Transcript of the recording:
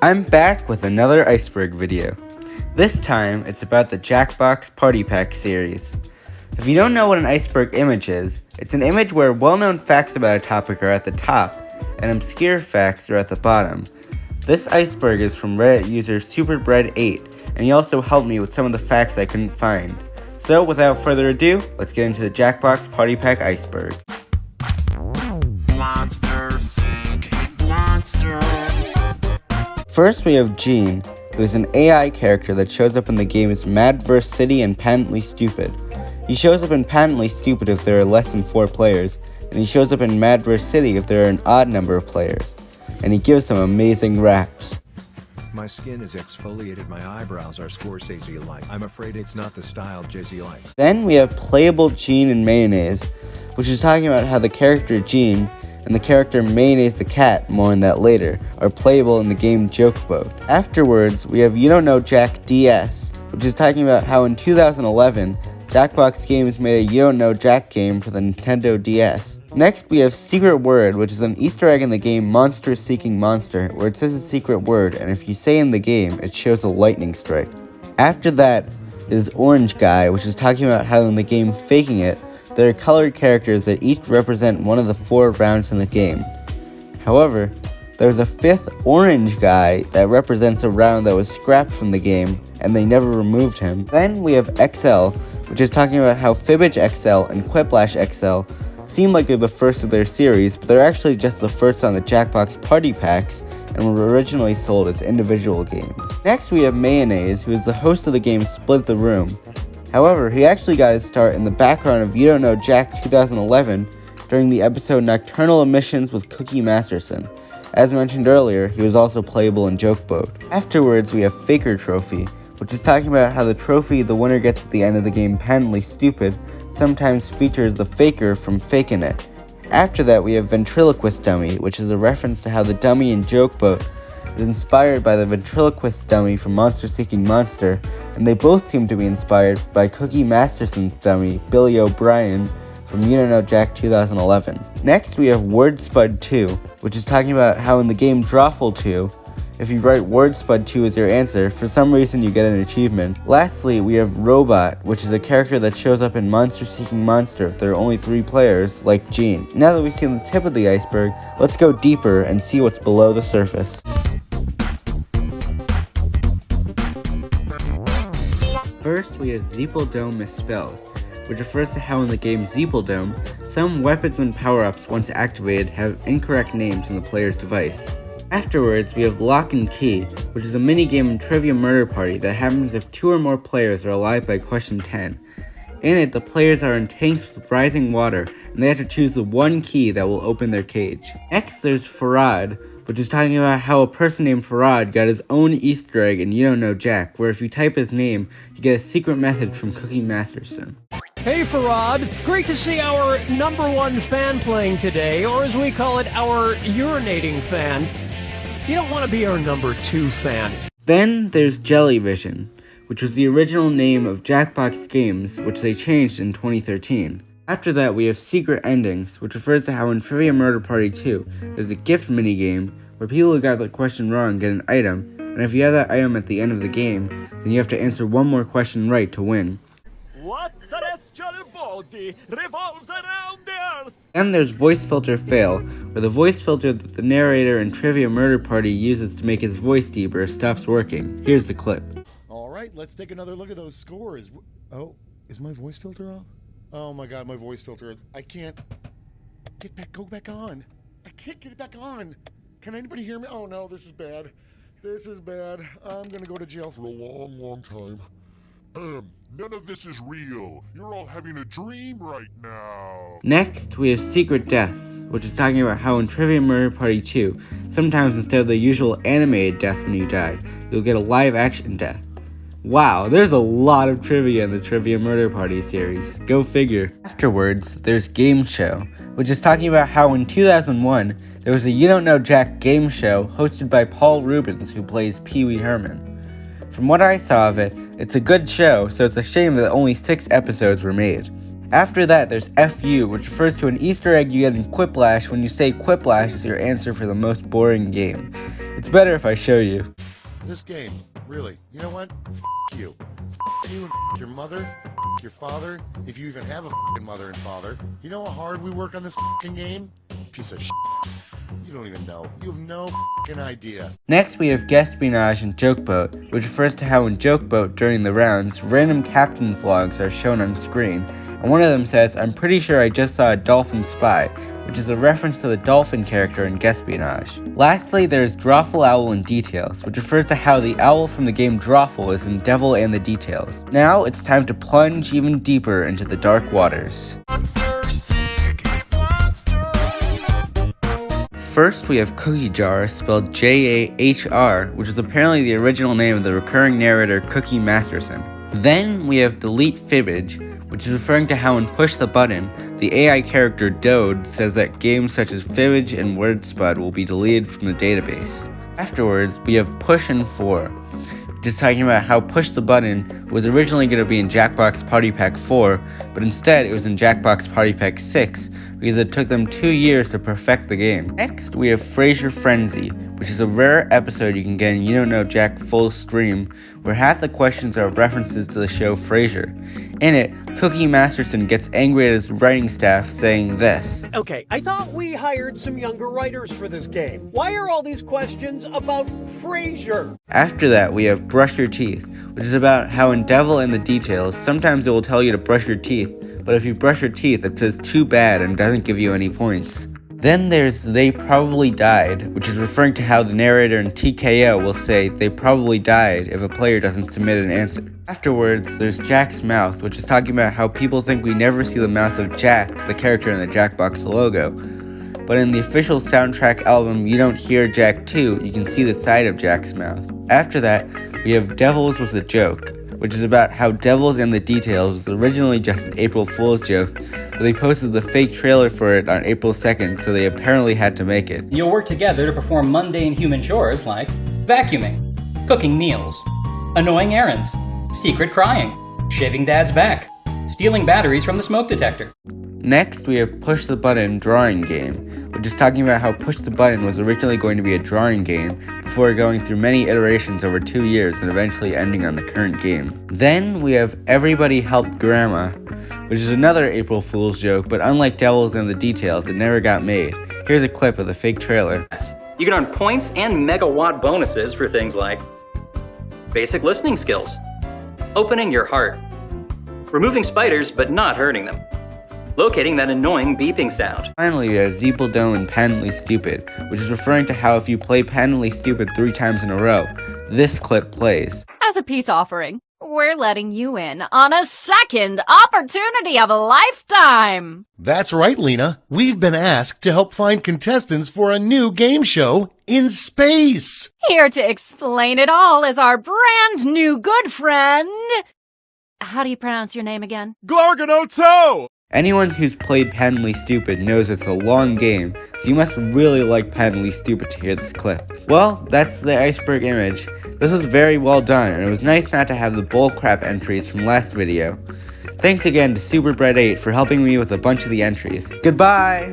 I'm back with another Iceberg video. This time, it's about the Jackbox Party Pack series. If you don't know what an iceberg image is, it's an image where well-known facts about a topic are at the top, and obscure facts are at the bottom. This iceberg is from Reddit user SuperbRed8, and he also helped me with some of the facts I couldn't find. So, without further ado, let's get into the Jackbox Party Pack Iceberg. First, we have Gene, who is an AI character that shows up in the games Mad vs. City and Patently Stupid. He shows up in Patently Stupid if there are less than 4 players, and he shows up in Mad vs. City if there are an odd number of players. And he gives some amazing raps. My skin is exfoliated, my eyebrows are Scorsese-like. I'm afraid it's not the style Jay-Z likes. Then we have Playable Gene and Mayonnaise, which is talking about how the character Gene and the character Mayonnaise the Cat, more on that later, are playable in the game Joke Boat. Afterwards, we have You Don't Know Jack DS, which is talking about how in 2011, Jackbox Games made a You Don't Know Jack game for the Nintendo DS. Next, we have Secret Word, which is an Easter egg in the game Monster Seeking Monster, where it says a secret word, and if you say in the game, it shows a lightning strike. After that is Orange Guy, which is talking about how in the game Faking It, there are colored characters that each represent one of the 4 rounds in the game. However, there's a 5th orange guy that represents a round that was scrapped from the game, and they never removed him. Then we have XL, which is talking about how Fibbage XL and Quiplash XL seem like they're the first of their series, but they're actually just the first on the Jackbox Party Packs and were originally sold as individual games. Next we have Mayonnaise, who is the host of the game Split the Room. However, he actually got his start in the background of You Don't Know Jack 2011 during the episode Nocturnal Emissions with Cookie Masterson. As mentioned earlier, he was also playable in Joke Boat. Afterwards, we have Faker Trophy, which is talking about how the trophy the winner gets at the end of the game Patently Stupid sometimes features the Faker from Fakin' It. After that, we have Ventriloquist Dummy, which is a reference to how the dummy in Joke Boat is inspired by the ventriloquist dummy from Monster Seeking Monster, and they both seem to be inspired by Cookie Masterson's dummy, Billy O'Brien, from You Don't Know Jack 2011. Next, we have WordSpud 2, which is talking about how in the game Drawful 2, if you write WordSpud 2 as your answer, for some reason you get an achievement. Lastly, we have Robot, which is a character that shows up in Monster Seeking Monster if there are only 3 players, like Gene. Now that we've seen the tip of the iceberg, let's go deeper and see what's below the surface. First, we have Zeepeldome Misspells, which refers to how in the game Zeepeldome, some weapons and power-ups once activated have incorrect names on the player's device. Afterwards, we have Lock and Key, which is a minigame in Trivia Murder Party that happens if 2 or more players are alive by question 10. In it, the players are in tanks with rising water, and they have to choose the one key that will open their cage. Next, there's Farad, which is talking about how a person named Farad got his own Easter egg in You Don't Know Jack, where if you type his name, you get a secret message from Cookie Masterson. Hey Farad, great to see our #1 fan playing today, or as we call it, our urinating fan. You don't want to be our #2 fan. Then there's Jellyvision, which was the original name of Jackbox Games, which they changed in 2013. After that, we have Secret Endings, which refers to how in Trivia Murder Party 2, there's a gift minigame where people who got the question wrong get an item, and if you have that item at the end of the game, then you have to answer one more question right to win. What celestial body revolves around the earth? Then there's Voice Filter Fail, where the voice filter that the narrator in Trivia Murder Party uses to make his voice deeper stops working. Here's the clip. Alright, let's take another look at those scores. Oh, is my voice filter off? Oh my god, my voice filter. I can't go back on. I can't get it back on. Can anybody hear me? Oh no, this is bad. This is bad. I'm gonna go to jail for a long, long time. None of this is real. You're all having a dream right now. Next, we have Secret Deaths, which is talking about how in Trivia Murder Party 2, sometimes instead of the usual animated death when you die, you'll get a live action death. Wow, there's a lot of trivia in the Trivia Murder Party series. Go figure. Afterwards, there's Game Show, which is talking about how in 2001, there was a You Don't Know Jack game show hosted by Paul Rubens, who plays Pee Wee Herman. From what I saw of it, it's a good show, so it's a shame that only 6 episodes were made. After that, there's FU, which refers to an Easter egg you get in Quiplash when you say Quiplash is your answer for the most boring game. It's better if I show you. This game, really. You know what? You. You and your mother, your father, if you even have a mother and father. You know how hard we work on this game? Piece of shit. You don't even know. You have no idea. Next, we have Guespionage and Jokeboat, which refers to how in Jokeboat, during the rounds, random captain's logs are shown on screen, and one of them says, "I'm pretty sure I just saw a dolphin spy," which is a reference to the dolphin character in Guespionage. Lastly, there is Drawful Owl in Details, which refers to how the owl from the game Drawful is in Devil and the Details. Now, it's time to plunge even deeper into the dark waters. First, we have Cookie Jar, spelled Jahr, which is apparently the original name of the recurring narrator Cookie Masterson. Then, we have Delete Fibbage, which is referring to how in Push the Button, the AI character Dode says that games such as Fibbage and WordSpud will be deleted from the database. Afterwards, we have Push and 4, which is talking about how Push the Button was originally going to be in Jackbox Party Pack 4, but instead it was in Jackbox Party Pack 6, because it took them 2 years to perfect the game. Next, we have Frasier Frenzy, which is a rare episode you can get in You Don't Know Jack full stream, where half the questions are references to the show Frasier. In it, Cookie Masterson gets angry at his writing staff, saying this. Okay, I thought we hired some younger writers for this game. Why are all these questions about Frasier? After that, we have Brush Your Teeth, which is about how in Devil in the Details, sometimes it will tell you to brush your teeth, but if you brush your teeth, it says too bad and doesn't give you any points. Then there's They Probably Died, which is referring to how the narrator in TKO will say they probably died if a player doesn't submit an answer. Afterwards, there's Jack's Mouth, which is talking about how people think we never see the mouth of Jack, the character in the Jackbox logo. But in the official soundtrack album You Don't Hear Jack 2, you can see the side of Jack's mouth. After that, we have Devils Was a Joke, which is about how Devils and the Details was originally just an April Fool's joke, but they posted the fake trailer for it on April 2nd, so they apparently had to make it. You'll work together to perform mundane human chores like vacuuming, cooking meals, annoying errands, secret crying, shaving dad's back, stealing batteries from the smoke detector. Next, we have Push the Button Drawing Game, which is talking about how Push the Button was originally going to be a drawing game before going through many iterations over 2 years and eventually ending on the current game. Then we have Everybody Helped Grandma, which is another April Fool's joke, but unlike Devils and the Details, it never got made. Here's a clip of the fake trailer. You can earn points and megawatt bonuses for things like basic listening skills, opening your heart, removing spiders but not hurting them, locating that annoying beeping sound. Finally, we have Zeepledome and Patently Stupid, which is referring to how if you play Patently Stupid 3 times in a row, this clip plays. As a peace offering, we're letting you in on a second opportunity of a lifetime. That's right, Lena. We've been asked to help find contestants for a new game show in space. Here to explain it all is our brand new good friend. How do you pronounce your name again? Glarganoto! Anyone who's played Patently Stupid knows it's a long game, so you must really like Patently Stupid to hear this clip. Well, that's the iceberg image. This was very well done, and it was nice not to have the bullcrap entries from last video. Thanks again to SuperBread8 for helping me with a bunch of the entries. Goodbye!